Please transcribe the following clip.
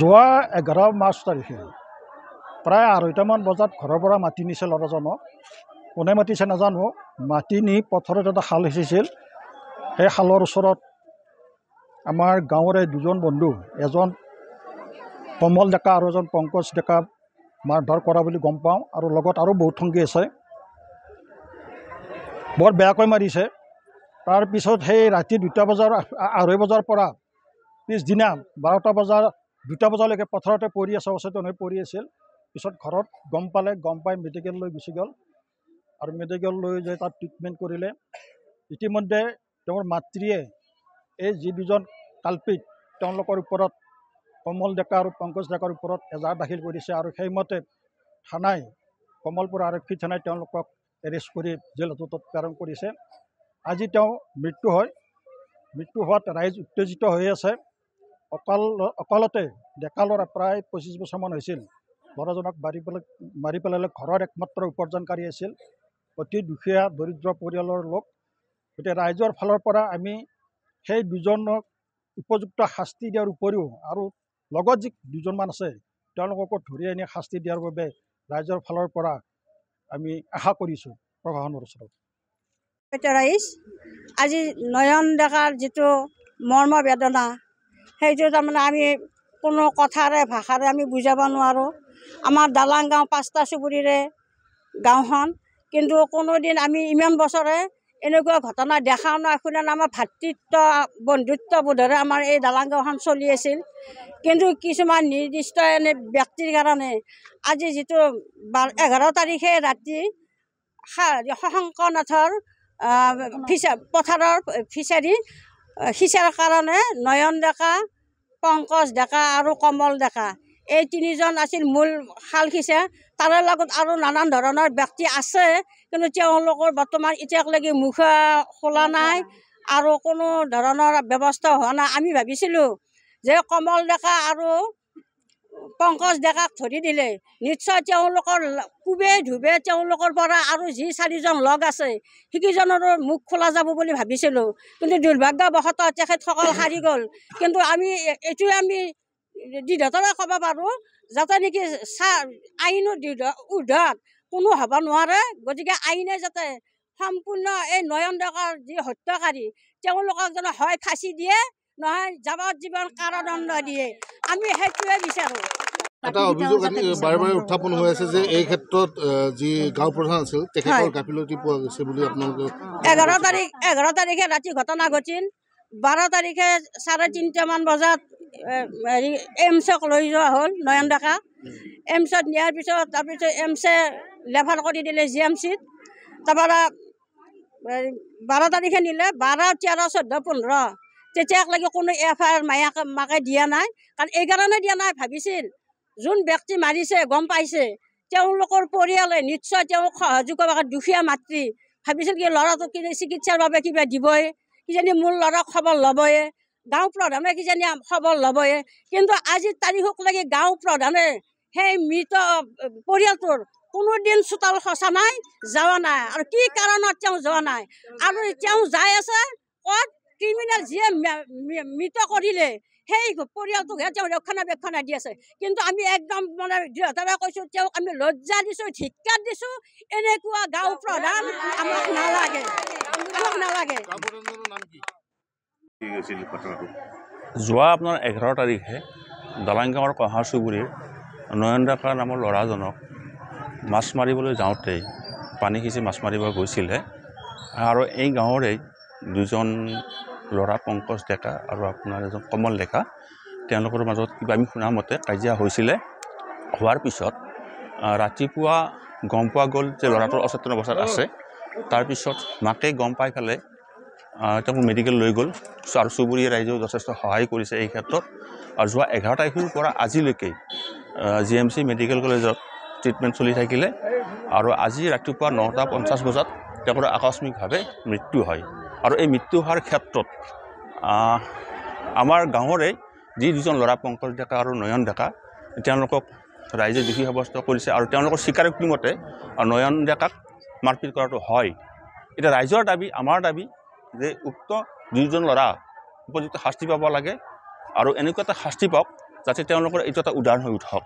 যোৱা 11 মাৰ্চ তাৰিখে প্ৰায় 2:30মান বজাত ঘৰৰ পৰা মাটি নিছে ল'ৰাজনক। কোনে মাতিছে নাজানো। মাটি নি পথাৰত এটা খাল সিঁচিছিল। সেই খালৰ ওচৰত আমাৰ গাঁৱৰে দুজন বন্ধু, এজন কমল ডেকা আৰু এজন পংকজ ডেকা মাৰধৰ কৰা বুলি গম পাওঁ, আৰু লগত আৰু বহুত সংগী আছে। বৰ বেয়াকৈ মাৰিছে। তাৰপিছত সেই ৰাতি 2:30 বজাৰ পৰা পিছদিনা 2টা বজালৈকে পথাৰতে পৰি আছে, অচেতন হৈ পৰি আছিল। পিছত ঘৰত গম পাই মেডিকেল লৈ গুচি গ'ল, আৰু মেডিকেল লৈ যাই তাত ট্ৰিটমেণ্ট কৰিলে। ইতিমধ্যে তেওঁৰ মাতৃয়ে এই যি দুজন কালপিত তেওঁলোকৰ ওপৰত, কমল ডেকা আৰু পংকজ ডেকাৰ ওপৰত এজাহাৰ দাখিল কৰিছে, আৰু সেইমতে থানাই, কমলপুৰ আৰক্ষী থানাই তেওঁলোকক এৰেষ্ট কৰি জেল হাজতত প্ৰেৰণ কৰিছে। আজি তেওঁ মৃত্যু হয়। মৃত্যু হোৱাত ৰাইজ উত্তেজিত হৈ আছে। অকালতে ডেকা ল'ৰা প্ৰায় 25 বছৰমান হৈছিল। ল'ৰাজনক মাৰি পেলালে। ঘৰৰ একমাত্ৰ উপাৰ্জনকাৰী আছিল। অতি দুখীয়া দৰিদ্ৰ পৰিয়ালৰ লোক। গতিকে ৰাইজৰ ফালৰ পৰা আমি সেই দুজনক উপযুক্ত শাস্তি দিয়াৰ উপৰিও আৰু লগত যি দুজনমান আছে তেওঁলোককো ধৰি আনি শাস্তি দিয়াৰ বাবে ৰাইজৰ ফালৰ পৰা আমি আশা কৰিছোঁ প্ৰশাসনৰ ওচৰত। আজি নয়ন ডেকাৰ যিটো মৰ্ম বেদনা, সেইটো তাৰমানে আমি কোনো কথাৰে ভাষাৰে আমি বুজাব নোৱাৰোঁ। আমাৰ দালাং গাঁও 5টা চুবুৰীৰে গাঁওখন, কিন্তু কোনোদিন আমি ইমান বছৰে এনেকুৱা ঘটনা দেখাও নাই, শুনা নাই। আমাৰ ভাতৃত্ব বন্ধুত্ব বোধেৰে আমাৰ এই দালাং গাঁওখন চলি আছিল। কিন্তু কিছুমান নিৰ্দিষ্ট এনে ব্যক্তিৰ কাৰণে আজি যিটো 11 তাৰিখে ৰাতি শশাংকনাথৰ পথাৰৰ ফিচাৰী সিঁচাৰ কাৰণে নয়ন ডেকা, পংকজ ডেকা আৰু কমল ডেকা এই 3জন আছিল মূল খাল সিঁচা। তাৰে লগত আৰু নানান ধৰণৰ ব্যক্তি আছে, কিন্তু তেওঁলোকৰ বৰ্তমান এতিয়ালৈকে মুখ খোলা নাই আৰু কোনো ধৰণৰ ব্যৱস্থা হোৱা নাই। আমি ভাবিছিলোঁ যে কমল ডেকা আৰু পংকজ ডেকাক ধৰি দিলে নিশ্চয় তেওঁলোকৰ কোবে ধুবে তেওঁলোকৰ পৰা আৰু যি 4জন লগ আছে সেইকেইজনৰো মুখ খোলা যাব বুলি ভাবিছিলোঁ। কিন্তু দুৰ্ভাগ্যবশতঃ তেখেতসকল হাৰি গ'ল। কিন্তু আমি এইটোৱে আমি দৃঢ়তাৰে ক'ব পাৰোঁ যাতে নেকি আইনৰ উৰ্ধত কোনো হ'ব নোৱাৰে। গতিকে আইনে যাতে সম্পূৰ্ণ এই নয়ন ডেকাৰ যি হত্যাকাৰী তেওঁলোকক যেন হয় ফাঁচি দিয়ে, নহয় যাৱজ্জীৱন কাৰাদণ্ড দিয়ে। আমি সেইটোৱে বিচাৰোঁ। এটা অভিযোগ বাৰে বাৰে উত্থাপন হৈ আছে যে এই ক্ষেত্ৰত যি গাঁও প্ৰধান আছিল তেখেতৰ গাফিলতি পোৱা গৈছে বুলি আপোনালোকে। 11 তাৰিখে ৰাতি ঘটনা ঘটিল। 12 তাৰিখে 3:30মান বজাত এমছক লৈ যোৱা হ'ল নয়ন ডেকা। এমছত নিয়াৰ পিছত তাৰপিছত এমছে লেফাৰ কৰি দিলে GMCত। তাৰপৰা 12 তাৰিখে নিলে, 12, 13, 14, 15 তেতিয়ালৈকে কোনো FIR মাকে দিয়া নাই। কাৰণ এই কাৰণে দিয়া নাই, ভাবিছিল যোন ব্যক্তি মাৰিছে গম পাইছে তেওঁলোকৰ পৰিয়ালে নিশ্চয় তেওঁক সহযোগ কৰিব। দুখীয়া মাতৃ ভাবিছিল কি ল'ৰাটোক চিকিৎসাৰ বাবে কিবা দিবই, কিজানি মোৰ ল'ৰাক খবৰ ল'বই, গাঁও প্ৰধানে কিজানি খবৰ ল'বই। কিন্তু আজিৰ তাৰিখক লাগি গাঁও প্ৰধানে সেই মৃত পৰিয়ালটোৰ কোনোদিন চোতাল খচা নাই, যোৱা নাই। আৰু কি কাৰণত তেওঁ যোৱা নাই, আৰু তেওঁ যাই আছে ক'ত ক্ৰিমিনেল যিয়ে মৃত কৰিলে সেই পৰিয়ালটোকহে তেওঁ ৰক্ষণাবেক্ষণ দি আছে কিন্তু আমি একদম মানে দৃঢ়তাৰে কৈছোঁ তেওঁক আমি লজ্জা দিছোঁ ধিক্কাৰ দিছোঁ এনেকুৱা গাঁও প্ৰধান আমাক নালাগে যোৱা আপোনাৰ 11 তাৰিখে দলাংগাঁৱৰ কঁহাৰ চুবুৰীৰ নয়ন ডেকা নামৰ ল'ৰাজনক মাছ মাৰিবলৈ যাওঁতেই পানী সিঁচি মাছ মাৰিব গৈছিলে আৰু এই গাঁৱৰেই দুজন ল'ৰা পংকজ ডেকা আৰু আপোনাৰ এজন কমল ডেকা তেওঁলোকৰ মাজত কিবা আমি শুনা মতে কাজিয়া হৈছিলে হোৱাৰ পিছত ৰাতিপুৱা গম পোৱা গ'ল যে ল'ৰাটোৰ অচেতন অৱস্থাত আছে তাৰপিছত মাকে গম পাই পেলাই তেওঁক মেডিকেল লৈ গ'ল আৰু চুবুৰীয়া ৰাইজেও যথেষ্ট সহায় কৰিছে এই ক্ষেত্ৰত আৰু যোৱা 11 তাৰিখৰ পৰা আজিলৈকে GMC মেডিকেল কলেজত ট্ৰিটমেণ্ট চলি থাকিলে আৰু আজি ৰাতিপুৱা 9:50 বজাত তেওঁৰ আকস্মিকভাৱে মৃত্যু হয় আৰু এই মৃত্যু হোৱাৰ ক্ষেত্ৰত আমাৰ গাঁৱৰে যি দুজন ল'ৰা পংকজ ডেকা আৰু নয়ন ডেকা তেওঁলোকক ৰাইজে দোষী সাব্যস্ত কৰিছে আৰু তেওঁলোকৰ স্বীকাৰোক্তি মতে নয়ন ডেকাক মাৰপিট কৰাটো হয় এতিয়া ৰাইজৰ দাবী আমাৰ দাবী যে উক্ত দুজন ল'ৰা উপযুক্ত শাস্তি পাব লাগে আৰু এনেকুৱা এটা শাস্তি পাওক যাতে তেওঁলোকৰ এইটো এটা উদাহৰণ হৈ উঠক